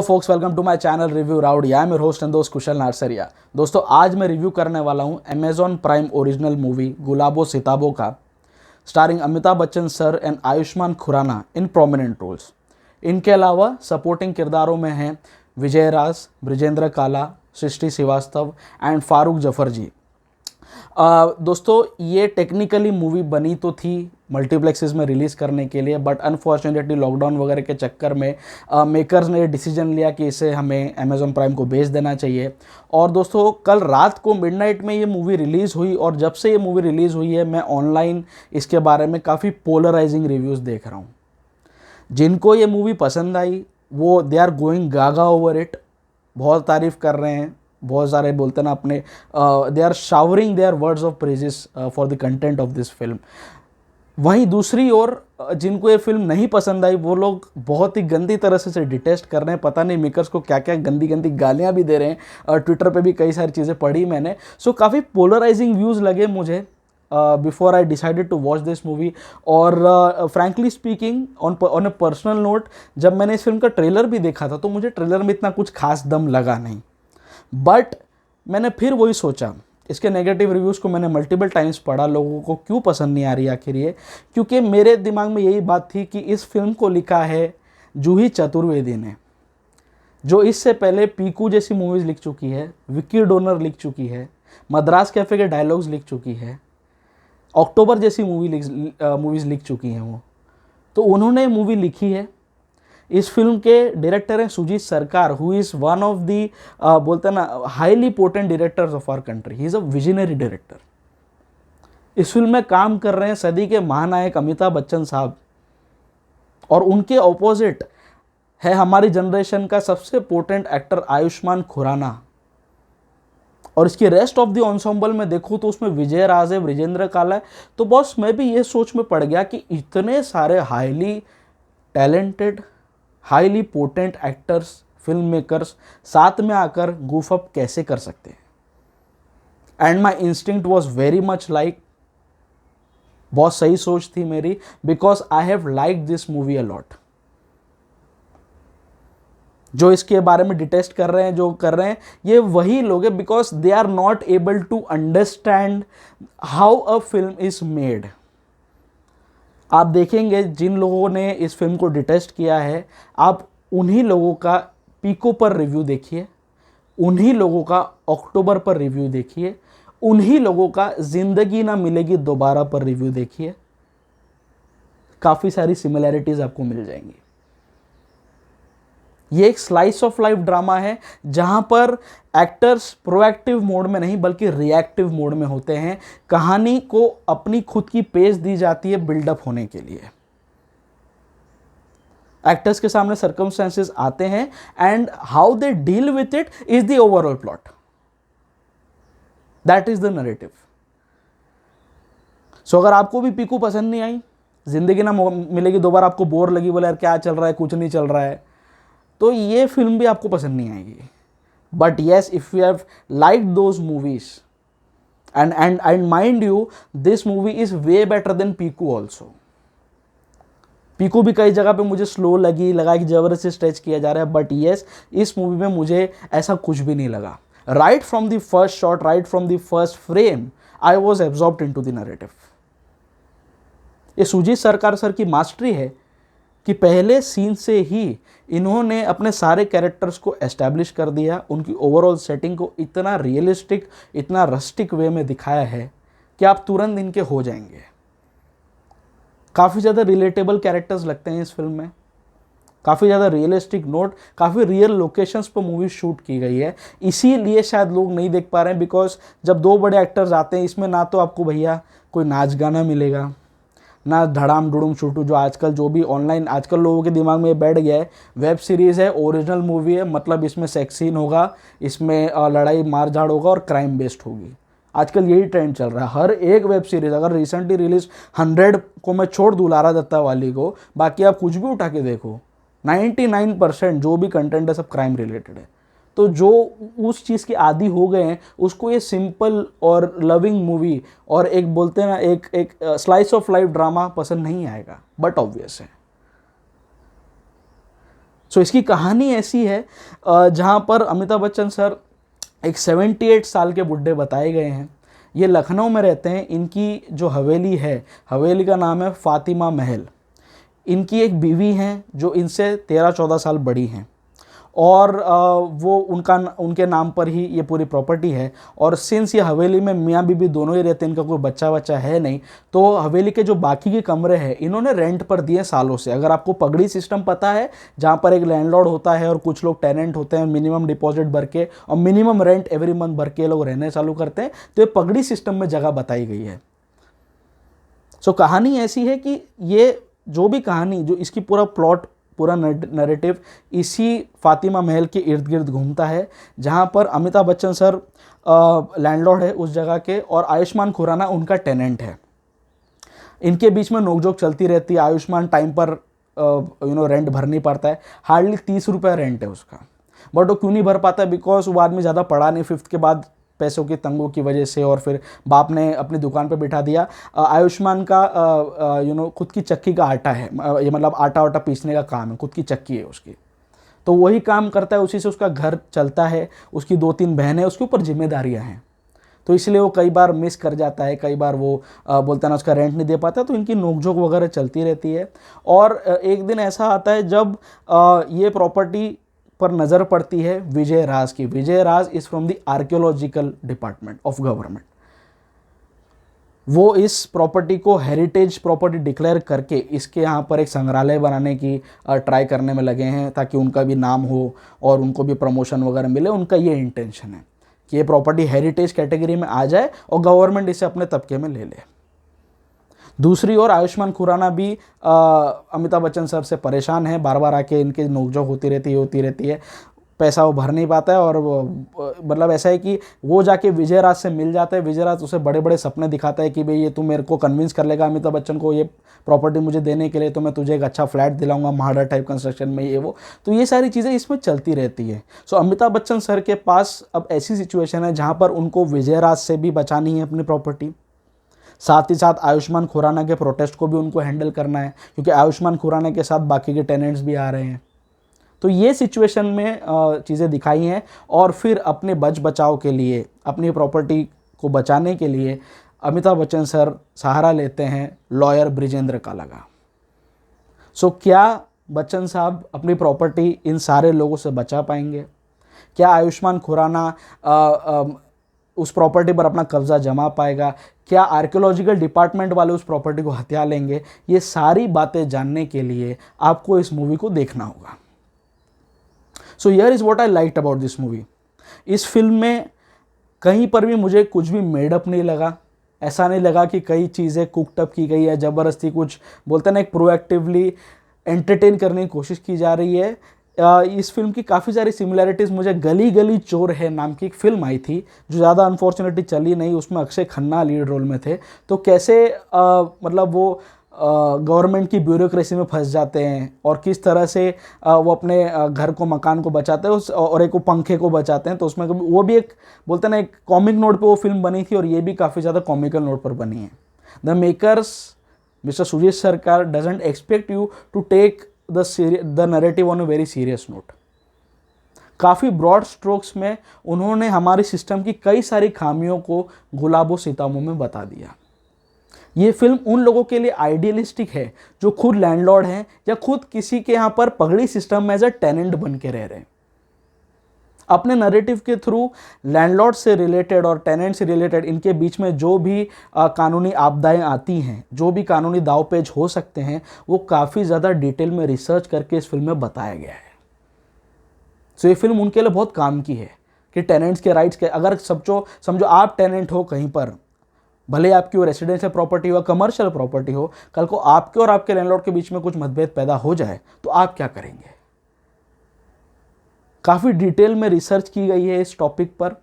Focus, welcome to my channel review rowdy. I am your host and दोस्त कुशल नारसरिया। दोस्तों, आज मैं रिव्यू करने वाला हूं Amazon Prime original movie Gulabo Sitabo का, starring Amitabh Bachchan sir and Ayushmann Khurrana in prominent roles. इनके अलावा सपोर्टिंग किरदारों में हैं विजय राज, ब्रिजेंद्र काला, सृष्टि श्रीवास्तव एंड फारूक जफर जी। दोस्तों, ये टेक्निकली मूवी बनी तो थी मल्टीप्लेक्सेस में रिलीज़ करने के लिए, बट अनफॉर्चुनेटली लॉकडाउन वगैरह के चक्कर में मेकर्स ने डिसीजन लिया कि इसे हमें अमेज़ॉन प्राइम को बेच देना चाहिए। और दोस्तों, कल रात को मिडनाइट में ये मूवी रिलीज़ हुई और जब से ये मूवी रिलीज़ हुई है मैं ऑनलाइन इसके बारे में काफ़ी पोलराइजिंग रिव्यूज़ देख रहा हूँ। जिनको ये मूवी पसंद आई वो they are going gaga over it, बहुत तारीफ़ कर रहे हैं, बहुत सारे बोलते ना अपने they are showering their words of praises for the content of this film. वहीं दूसरी ओर जिनको ये फिल्म नहीं पसंद आई वो लोग बहुत ही गंदी तरह से इसे डिटेस्ट कर रहे हैं। पता नहीं मेकर्स को क्या क्या गंदी गंदी गालियाँ भी दे रहे हैं। ट्विटर पे भी कई सारी चीज़ें पढ़ी मैंने। सो काफ़ी पोलराइजिंग व्यूज़ लगे मुझे before I decided to watch this movie. और frankly speaking on a personal note, जब मैंने इस फिल्म का ट्रेलर भी देखा था तो मुझे ट्रेलर में इतना कुछ खास दम लगा नहीं। बट मैंने फिर वही सोचा, इसके नेगेटिव रिव्यूज़ को मैंने मल्टीपल टाइम्स पढ़ा, लोगों को क्यों पसंद नहीं आ रही आखिर ये। क्योंकि मेरे दिमाग में यही बात थी कि इस फिल्म को लिखा है जूही चतुर्वेदी ने, जो इससे पहले पीकू जैसी मूवीज़ लिख चुकी है, विक्की डोनर लिख चुकी है, मद्रास कैफ़े के डायलॉग्स लिख चुकी है, अक्टूबर जैसी मूवीज़ लिख चुकी हैं वो। तो उन्होंने मूवी लिखी है। इस फिल्म के डायरेक्टर हैं Sujit Sarkar, who is one of the बोलते हैं ना highly potent directors of our country. He is a visionary director. इस फिल्म में काम कर रहे हैं सदी के महानायक अमिताभ बच्चन साहब, और उनके ऑपोजिट है हमारी जनरेशन का सबसे पोटेंट एक्टर आयुष्मान खुराना। और इसकी रेस्ट ऑफ द एंसेंबल में देखूँ तो उसमें विजय राज है, ब्रिजेंद्र काला है। तो बॉस, मैं भी ये सोच में पड़ गया कि इतने सारे highly talented, highly potent actors, film makers साथ में आकर goof अप कैसे कर सकते हैं। And my instinct was very much like, बहुत सही सोच थी मेरी, because I have like this movie a lot. जो इसके बारे में डिटेस्ट कर रहे हैं, जो कर रहे हैं, ये वही लोग हैं because they are not able to understand how a film is made. आप देखेंगे जिन लोगों ने इस फिल्म को डिटेस्ट किया है, आप उन्हीं लोगों का पीको पर रिव्यू देखिए, उन्हीं लोगों का अक्टूबर पर रिव्यू देखिए, उन्हीं लोगों का जिंदगी ना मिलेगी दोबारा पर रिव्यू देखिए। काफ़ी सारी सिमिलैरिटीज़ आपको मिल जाएंगी। ये एक स्लाइस ऑफ लाइफ ड्रामा है जहां पर एक्टर्स प्रोएक्टिव मोड में नहीं बल्कि रिएक्टिव मोड में होते हैं। कहानी को अपनी खुद की पेस दी जाती है बिल्डअप होने के लिए। एक्टर्स के सामने सर्कमस्टेंसेस आते हैं and how they deal with it is the overall plot. That is the narrative. So अगर आपको भी पीकू पसंद नहीं आई, जिंदगी ना मिलेगी दोबारा आपको बोर लगी, बोले यार क्या चल रहा है, कुछ नहीं चल रहा है, तो ये फिल्म भी आपको पसंद नहीं आएगी। But yes, if you have like those movies and mind you, this movie is way better than Piku also. Piku भी कई जगह पे मुझे स्लो लगा कि जबरदस्ती स्ट्रेच किया जा रहा है, बट येस, इस मूवी में मुझे ऐसा कुछ भी नहीं लगा। Right from the first shot, right from the first frame, I was absorbed into the narrative. ये सुजीत सरकार सर की मास्टरी है कि पहले सीन से ही इन्होंने अपने सारे कैरेक्टर्स को एस्टैब्लिश कर दिया, उनकी ओवरऑल सेटिंग को इतना रियलिस्टिक, इतना रस्टिक वे में दिखाया है कि आप तुरंत इनके हो जाएंगे। काफ़ी ज़्यादा रिलेटेबल कैरेक्टर्स लगते हैं इस फिल्म में, काफ़ी ज़्यादा रियलिस्टिक नोट, काफ़ी रियल लोकेशंस पर मूवी शूट की गई है। इसीलिए शायद लोग नहीं देख पा रहे हैं, बिकॉज जब दो बड़े एक्टर्स आते हैं इसमें, ना तो आपको भैया कोई नाच गाना मिलेगा, ना धड़ाम डुड़ुम छूटू, जो आजकल जो भी ऑनलाइन आजकल लोगों के दिमाग में बैठ गया है। वेब सीरीज़ है, ओरिजिनल मूवी है, मतलब इसमें सेक्स सीन होगा, इसमें लड़ाई मार झाड़ होगा और क्राइम बेस्ड होगी। आजकल यही ट्रेंड चल रहा है। हर एक वेब सीरीज़, अगर रिसेंटली रिलीज 100 को मैं छोड़ दूँ लारा दत्ता वाली को, बाकी आप कुछ भी उठा के देखो, 99% जो भी कंटेंट है सब क्राइम रिलेटेड है। तो जो उस चीज़ के आदी हो गए हैं उसको ये सिंपल और लविंग मूवी और एक बोलते हैं ना एक स्लाइस ऑफ लाइफ ड्रामा पसंद नहीं आएगा, बट ऑब्वियस है। सो इसकी कहानी ऐसी है जहाँ पर अमिताभ बच्चन सर एक 78 साल के बुढ़े बताए गए हैं। ये लखनऊ में रहते हैं। इनकी जो हवेली है, हवेली का नाम है फातिमा महल। इनकी एक बीवी हैं जो इनसे 13-14 साल बड़ी हैं, और वो उनके नाम पर ही ये पूरी प्रॉपर्टी है। और सिंस ये हवेली में मियाँ बीबी दोनों ही रहते हैं, इनका कोई बच्चा है नहीं, तो हवेली के जो बाकी के कमरे हैं इन्होंने रेंट पर दिए सालों से। अगर आपको पगड़ी सिस्टम पता है, जहाँ पर एक लैंडलॉर्ड होता है और कुछ लोग टेनेंट होते हैं, मिनिमम डिपॉजिट भर के और मिनिमम रेंट एवरी मंथ भर के लोग रहने चालू करते हैं, तो ये पगड़ी सिस्टम में जगह बताई गई है। सो कहानी ऐसी है कि ये जो भी कहानी, जो इसकी पूरा प्लॉट, पूरा नैरेटिव इसी फातिमा महल के इर्द गिर्द घूमता है, जहाँ पर अमिताभ बच्चन सर लैंडलॉर्ड है उस जगह के, और आयुष्मान खुराना उनका टेनेंट है। इनके बीच में नोकझोंक चलती रहती है। आयुष्मान टाइम पर रेंट भर नहीं पाता है, हार्डली 30 रुपये रेंट है उसका, बट वो क्यों नहीं भर पाता है? बिकॉज वो आदमी ज़्यादा पढ़ा नहीं, 5th के बाद पैसों की तंगों की वजह से, और फिर बाप ने अपनी दुकान पे बिठा दिया। आयुष्मान का खुद की चक्की का आटा है, ये मतलब आटा वाटा पीसने का काम है, खुद की चक्की है उसकी, तो वही काम करता है, उसी से उसका घर चलता है। उसकी 2-3 बहनें हैं, उसके ऊपर जिम्मेदारियां हैं, तो इसलिए वो कई बार मिस कर जाता है, कई बार वो बोलता है ना उसका रेंट नहीं दे पाता, तो इनकी नोकझोंक वगैरह चलती रहती है। और एक दिन ऐसा आता है जब ये प्रॉपर्टी पर नज़र पड़ती है विजय राज की। Vijay Raj is from the archaeological department of government. वो इस प्रॉपर्टी को हेरिटेज प्रॉपर्टी डिक्लेयर करके इसके यहाँ पर एक संग्रहालय बनाने की ट्राई करने में लगे हैं, ताकि उनका भी नाम हो और उनको भी प्रमोशन वगैरह मिले। उनका ये इंटेंशन है कि ये प्रॉपर्टी हेरिटेज कैटेगरी में आ जाए और गवर्नमेंट इसे अपने तबके में ले ले। दूसरी ओर आयुष्मान खुराना भी अमिताभ बच्चन सर से परेशान है, बार बार आके इनकी नोकझोंक होती रहती है। पैसा वो भर नहीं पाता है, और मतलब ऐसा है कि वो जाके विजय राज से मिल जाता है। विजय राज उसे बड़े बड़े सपने दिखाता है कि भाई ये तू मेरे को कन्विंस कर लेगा अमिताभ बच्चन को ये प्रॉपर्टी मुझे देने के लिए, तो मैं तुझे एक अच्छा फ्लैट दिलाऊंगा महाड़ा टाइप कंस्ट्रक्शन में, ये वो। तो ये सारी चीज़ें इसमें चलती रहती है। सो अमिताभ बच्चन सर के पास अब ऐसी सिचुएशन है जहाँ पर उनको विजय राज से भी बचानी है अपनी प्रॉपर्टी, साथ ही साथ आयुष्मान खुराना के प्रोटेस्ट को भी उनको हैंडल करना है, क्योंकि आयुष्मान खुराना के साथ बाकी के टेनेंट्स भी आ रहे हैं। तो ये सिचुएशन में चीज़ें दिखाई हैं, और फिर अपने बचाव के लिए, अपनी प्रॉपर्टी को बचाने के लिए अमिताभ बच्चन सर सहारा लेते हैं लॉयर ब्रिजेंद्र का लगा। सो क्या बच्चन साहब अपनी प्रॉपर्टी इन सारे लोगों से बचा पाएंगे? क्या आयुष्मान खुराना उस प्रॉपर्टी पर अपना कब्जा जमा पाएगा? क्या आर्कियोलॉजिकल डिपार्टमेंट वाले उस प्रॉपर्टी को हथिया लेंगे? ये सारी बातें जानने के लिए आपको इस मूवी को देखना होगा। So here is what I liked about this movie. इस फिल्म में कहीं पर भी मुझे कुछ भी मेडअप नहीं लगा। ऐसा नहीं लगा कि कई चीज़ें कुकटअप की गई है, ज़बरदस्ती कुछ बोलते हैं ना, एक प्रोएक्टिवली एंटरटेन करने की कोशिश की जा रही है। इस फिल्म की काफ़ी सारी सिमिलैरिटीज़ मुझे गली गली चोर है नाम की एक फिल्म आई थी, जो ज़्यादा अनफॉर्चुनेटली चली नहीं। उसमें अक्षय खन्ना लीड रोल में थे। तो कैसे मतलब वो गवर्नमेंट की ब्यूरोक्रेसी में फंस जाते हैं, और किस तरह से वो अपने घर को, मकान को बचाते हैं, और एक वो पंखे को बचाते हैं। तो उसमें वो भी एक बोलते हैं ना, एक कॉमिक नोट पे वो फिल्म बनी थी, और ये भी काफ़ी ज़्यादा कॉमिकल नोट पर बनी है। The makers mister Sujit Sarkar doesn't expect you to take the narrative on a very serious note. काफ़ी ब्रॉड स्ट्रोक्स में उन्होंने हमारे सिस्टम की कई सारी खामियों को गुलाबों सितामों में बता दिया। ये फिल्म उन लोगों के लिए आइडियलिस्टिक है जो खुद लैंडलॉर्ड हैं, या खुद किसी के यहाँ पर पगड़ी सिस्टम में एज अ टेनेंट बन के रह रहे हैं। अपने नैरेटिव के थ्रू लैंडलॉर्ड से रिलेटेड और टेनेंट से रिलेटेड इनके बीच में जो भी कानूनी आपदाएं आती हैं, जो भी कानूनी दावपेच हो सकते हैं, वो काफ़ी ज़्यादा डिटेल में रिसर्च करके इस फिल्म में बताया गया है। सो ये फिल्म उनके लिए बहुत काम की है कि टेनेंट्स के राइट्स के, अगर समझो आप टेनेंट हो कहीं पर, भले आपकी वो रेसिडेंशियल प्रॉपर्टी हो, कमर्शियल प्रॉपर्टी हो, कल को आपके और आपके लैंडलॉर्ड के बीच में कुछ मतभेद पैदा हो जाए तो आप क्या करेंगे? काफ़ी डिटेल में रिसर्च की गई है इस टॉपिक पर।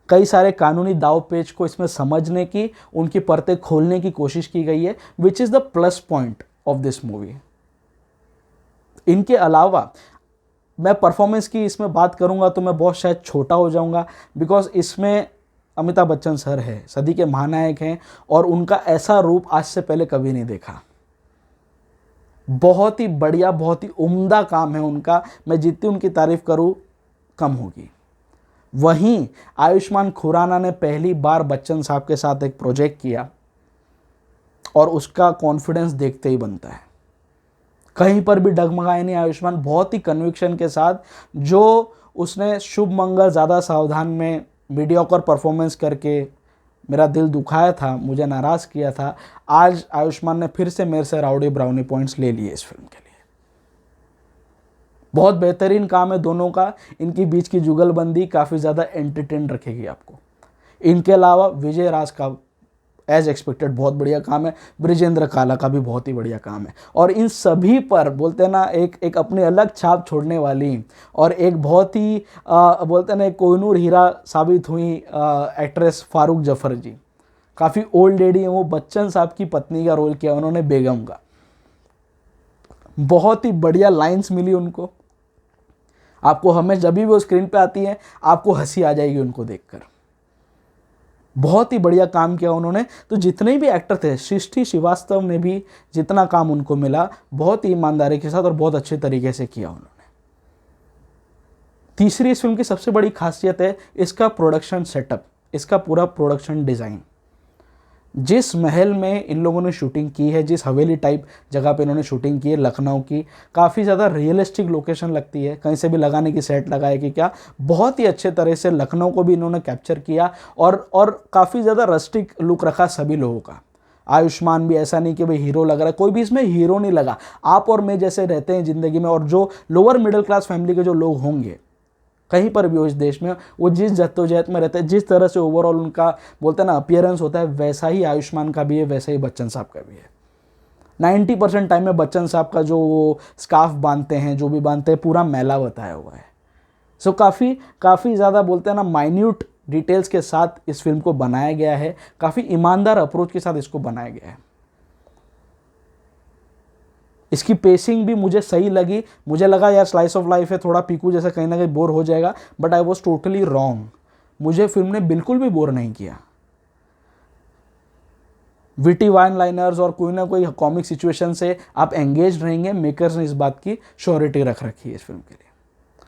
कई सारे कानूनी दाव पेच को इसमें समझने की, उनकी परतें खोलने की कोशिश की गई है, which is the plus point of this movie. इनके अलावा मैं परफॉर्मेंस की इसमें बात करूंगा तो मैं बहुत शायद छोटा हो जाऊंगा, बिकॉज इसमें अमिताभ बच्चन सर है, सदी के महानायक हैं, और उनका ऐसा रूप आज से पहले कभी नहीं देखा। बहुत ही बढ़िया, बहुत ही उम्दा काम है उनका, मैं जितनी उनकी तारीफ करूं कम होगी। वहीं आयुष्मान खुराना ने पहली बार बच्चन साहब के साथ एक प्रोजेक्ट किया और उसका कॉन्फिडेंस देखते ही बनता है। कहीं पर भी डगमगाए नहीं आयुष्मान, बहुत ही कन्विक्शन के साथ। जो उसने शुभ मंगल ज़्यादा सावधान में मीडियोकर परफॉर्मेंस करके मेरा दिल दुखाया था, मुझे नाराज़ किया था, आज आयुष्मान ने फिर से मेरे से राउडी ब्राउनी पॉइंट्स ले लिए इस फिल्म के लिए। बहुत बेहतरीन काम है दोनों का। इनके बीच की जुगलबंदी काफ़ी ज़्यादा एंटरटेन रखेगी आपको। इनके अलावा विजय राज का एज एक्सपेक्टेड बहुत बढ़िया काम है, ब्रिजेंद्र काला का भी बहुत ही बढ़िया काम है, और इन सभी पर बोलते हैं ना एक अपनी अलग छाप छोड़ने वाली और एक बहुत ही बोलते हैं ना एक कोहिनूर हीरा साबित हुई एक्ट्रेस फारूक जफर जी। काफ़ी ओल्ड लेडी है वो, बच्चन साहब की पत्नी का रोल किया उन्होंने, बेगम का। बहुत ही बढ़िया लाइंस मिली उनको। आपको हमें जब भी वो स्क्रीन पे आती है आपको हंसी आ जाएगी उनको देखकर। बहुत ही बढ़िया काम किया उन्होंने। तो जितने भी एक्टर थे, सृष्टि श्रीवास्तव ने भी जितना काम उनको मिला बहुत ही ईमानदारी के साथ और बहुत अच्छे तरीके से किया उन्होंने। तीसरी इस फिल्म की सबसे बड़ी खासियत है इसका प्रोडक्शन सेटअप, इसका पूरा प्रोडक्शन डिज़ाइन। जिस महल में इन लोगों ने शूटिंग की है, जिस हवेली टाइप जगह पे इन्होंने शूटिंग की है लखनऊ की, काफ़ी ज़्यादा रियलिस्टिक लोकेशन लगती है, कहीं से भी लगाने की सेट लगाए कि क्या, बहुत ही अच्छे तरह से लखनऊ को भी इन्होंने कैप्चर किया और काफ़ी ज़्यादा रस्टिक लुक रखा सभी लोगों का। आयुष्मान भी ऐसा नहीं कि भाई हीरो लग रहा है, कोई भी इसमें हीरो नहीं लगा। आप और मैं जैसे रहते हैं ज़िंदगी में, और जो लोअर मिडिल क्लास फैमिली के जो लोग होंगे कहीं पर भी हो इस देश में, वो जिस जद्दोजहद में रहते हैं, जिस तरह से ओवरऑल उनका बोलते हैं ना अपीयरेंस होता है, वैसा ही आयुष्मान का भी है, वैसा ही बच्चन साहब का भी है। 90% टाइम में बच्चन साहब का जो वो स्कार्फ बांधते हैं, जो भी बांधते हैं, पूरा मैला बताया हुआ है। सो काफ़ी ज़्यादा बोलते हैं ना माइन्यूट डिटेल्स के साथ इस फिल्म को बनाया गया है, काफ़ी ईमानदार अप्रोच के साथ इसको बनाया गया है। इसकी पेसिंग भी मुझे सही लगी। मुझे लगा यार स्लाइस ऑफ लाइफ है, थोड़ा पीकू जैसा कहीं ना कहीं बोर हो जाएगा, but I was totally wrong. मुझे फिल्म ने बिल्कुल भी बोर नहीं किया। विटी वाइन लाइनर्स और कोई ना कोई कॉमिक सिचुएशन से आप एंगेज रहेंगे। मेकर्स ने इस बात की श्योरिटी रख रखी है इस फिल्म के लिए।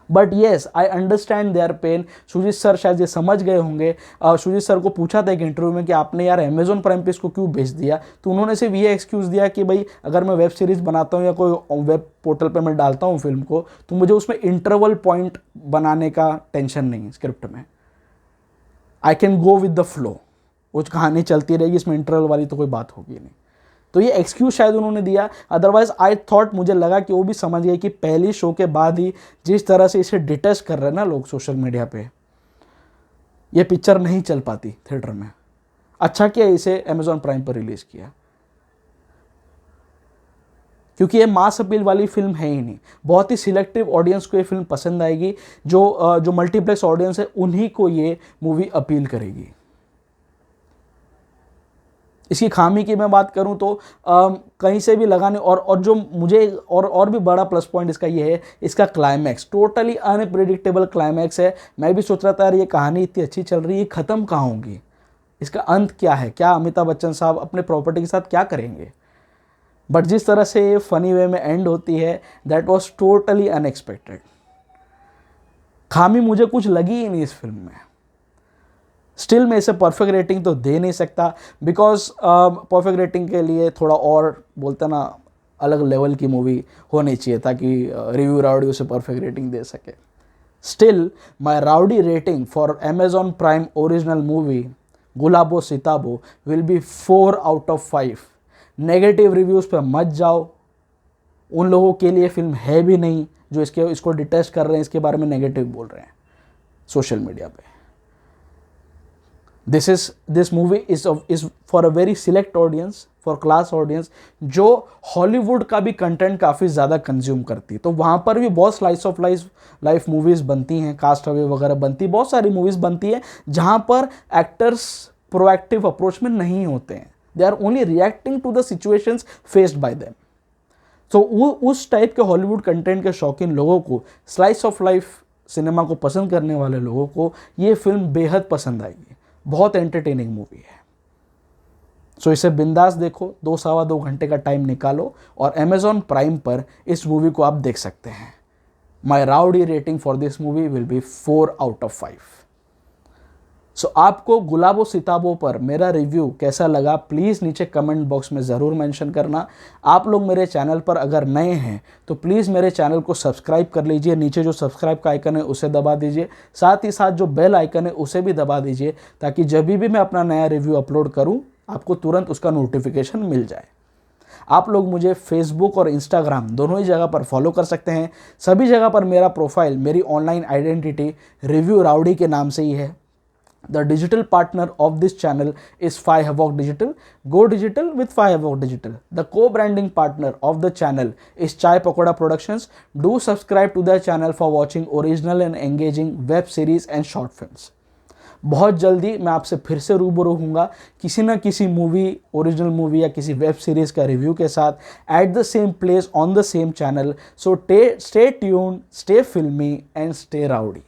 But yes, I understand their pain. Sujit sir शायद ये समझ गए होंगे। सुजीत सर को पूछा था एक इंटरव्यू में कि आपने यार अमेजोन प्राइम पे इसको क्यों भेज दिया, तो उन्होंने सिर्फ ये एक्सक्यूज़ दिया कि भाई अगर मैं वेब सीरीज़ बनाता हूँ या कोई वेब पोर्टल पे मैं डालता हूँ फिल्म को, तो मुझे उसमें इंटरवल पॉइंट बनाने का टेंशन नहीं स्क्रिप्ट में। I can go with the flow, वो कहानी चलती रहेगी, इसमें इंटरवल वाली तो कोई बात होगी नहीं। तो ये एक्सक्यूज शायद उन्होंने दिया। अदरवाइज आई थॉट, मुझे लगा कि वो भी समझ गए कि पहली शो के बाद ही जिस तरह से इसे डिटेस्ट कर रहे हैं ना लोग सोशल मीडिया पे, ये पिक्चर नहीं चल पाती थिएटर में। अच्छा किया इसे अमेजॉन प्राइम पर रिलीज किया, क्योंकि ये मास अपील वाली फिल्म है ही नहीं। बहुत ही सिलेक्टिव ऑडियंस को ये फिल्म पसंद आएगी। जो मल्टीप्लेक्स ऑडियंस है उन्हीं को ये मूवी अपील करेगी। इसकी खामी की मैं बात करूं तो कहीं से भी लगाने, और जो मुझे और भी बड़ा प्लस पॉइंट इसका ये है, इसका क्लाइमैक्स टोटली अनप्रेडिक्टेबल क्लाइमैक्स है। मैं भी सोच रहा था यार ये कहानी इतनी अच्छी चल रही है, ख़त्म कहाँ होगी, इसका अंत क्या है, क्या अमिताभ बच्चन साहब अपने प्रॉपर्टी के साथ क्या करेंगे। बट जिस तरह से ये फनी वे में एंड होती है, दैट वॉज टोटली अनएक्सपेक्टेड। खामी मुझे कुछ लगी ही नहीं इस फिल्म में। स्टिल मैं इसे परफेक्ट रेटिंग तो दे नहीं सकता, बिकॉज परफेक्ट रेटिंग के लिए थोड़ा और बोलते ना अलग लेवल की मूवी होनी चाहिए ताकि रिव्यू राउडी उसे परफेक्ट रेटिंग दे सके। Still my rowdy rating for Amazon Prime original movie Gulabo Sitabo will be 4 out of 5। Negative reviews पे मत जाओ, उन लोगों के लिए फिल्म है भी नहीं जो इसको डिटेस्ट कर रहे हैं, इसके बारे में नेगेटिव बोल रहे हैं सोशल मीडिया पे। This movie is for a very select audience, for class audience, जो हॉलीवुड का भी कंटेंट काफ़ी ज़्यादा कंज्यूम करती है। तो वहाँ पर भी बहुत स्लाइस ऑफ लाइफ मूवीज़ बनती हैं, कास्ट अवे वगैरह बनती है, बहुत सारी मूवीज़ बनती है जहाँ पर एक्टर्स प्रोएक्टिव अप्रोच में नहीं होते हैं। They are only reacting to the situations faced by them. तो उस टाइप के हॉलीवुड कंटेंट के शौकीन लोगों को, स्लाइस ऑफ लाइफ सिनेमा को पसंद करने वाले लोगों को ये फिल्म बेहद पसंद आएगी। बहुत एंटरटेनिंग मूवी है। सो इसे बिंदास देखो, 2 सवा 2 घंटे का टाइम निकालो और अमेजॉन प्राइम पर इस मूवी को आप देख सकते हैं। My rowdy rating for this movie will be 4/5। So आपको गुलाबो सिताबो पर मेरा रिव्यू कैसा लगा प्लीज़ नीचे कमेंट बॉक्स में ज़रूर मेंशन करना। आप लोग मेरे चैनल पर अगर नए हैं तो प्लीज़ मेरे चैनल को सब्सक्राइब कर लीजिए, नीचे जो सब्सक्राइब का आइकन है उसे दबा दीजिए, साथ ही साथ जो बेल आइकन है उसे भी दबा दीजिए, ताकि जब भी मैं अपना नया रिव्यू अपलोड करूँ आपको तुरंत उसका नोटिफिकेशन मिल जाए। आप लोग मुझे फेसबुक और इंस्टाग्राम दोनों ही जगह पर फॉलो कर सकते हैं। सभी जगह पर मेरा प्रोफाइल, मेरी ऑनलाइन आइडेंटिटी रिव्यू राउडी के नाम से ही है। The digital partner of this channel is Fi Havoc Digital. Go digital with Fi Havoc Digital. The co-branding partner of the channel is Chai Pakoda Productions. Do subscribe to the channel for watching original and engaging web series and short films. बहुत जल्दी मैं आपसे फिर से रूबरू हूँगा किसी न किसी मूवी, ओरिजिनल मूवी या किसी वेब सीरीज़ का रिव्यू के साथ at the same place on the same channel. So stay tuned, stay फिल्मी एंड स्टे राउडी।